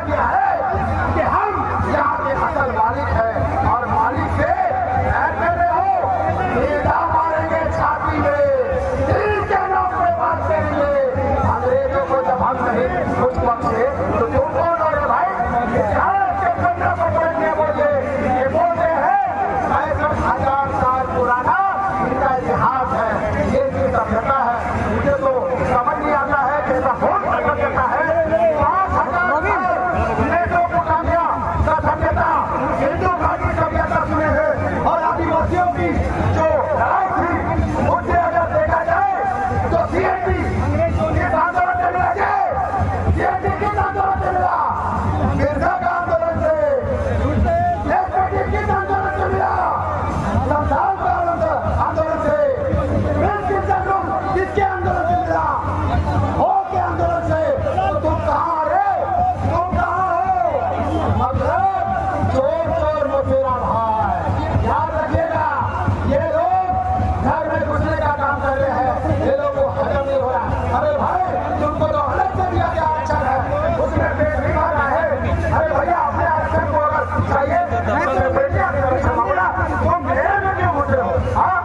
किया है कि हम यहाँ के असल मालिक हैं और मालिक से बैर कर रहे हो, नेता मारेंगे छाती में, दिल के नाम पे बात करेंगे। अंग्रेजों को जब हम नहीं कुछ बख्शे तो तुम कौन हो रे भाई? के पंद्रह को पढ़ने बोले, ये बोलते हैं 65,000 साल पुराना इनका इतिहास है, ये सभ्यता है। मुझे तो समझ नहीं आता है कि ऐसा कौन कर देता है। 5,000 मेसोपोटामिया का सभ्यता, हिंदू घाटी सभ्यता सुने हैं और आदिवासियों की जो लड़ाई थी उससे अगर देखा जाए तो सीएनटी किस आंदोलन से मिला जाए, सीएनटी किस आंदोलन से मिला? मिर्जा का आंदोलन से, किस आंदोलन से मिला? संविधान का आंदोलन से, किसके आंदोलन से मिला? हो के आंदोलन से। तो तुम कहाँ रे? तुम कहाँ हो? मतलब चोर चोर मुफेरा भाई, याद रखिएगा। ये लोग घर में घुसने का काम कर रहे हैं, ये लोग को हजम नहीं हो रहा। अरे भाई तुमको तो अलग से दिया गया आरक्षण है, उसमें पेट नहीं भरना है। अरे भैया अपने आरक्षण को अगर चाहिए तो बेटे आरक्षण मांगना, तुम मेरे में क्यों घुस रहे हो? हाँ,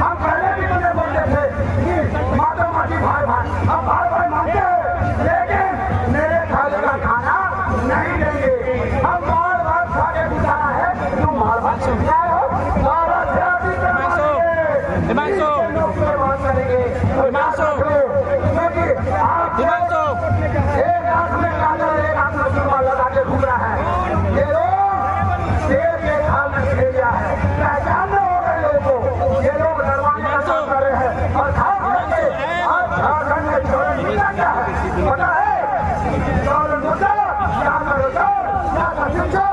हम पहले भी तुम्हें बोलते थे कि माता माटी भाई भाई, हम भाई भाई मानते हैं, लेकिन मेरे खाने का खाना नहीं देंगे। हम मार भात खा के गुजारा है, तुम मार भात सुन आए हो? एक हाथ में काजल, एक हाथ में सुरमा लगा के घूम रहा है। ये लोग शेर के खाल में खेल गया है, पहचान हो गए लोगों को। ये लोग लड़वाने का काम कर रहे हैं और खास करके आज झारखंड में चोर मुद्दा क्या है पता है? चोर मुद्दा क्या करो, क्या शिक्षा,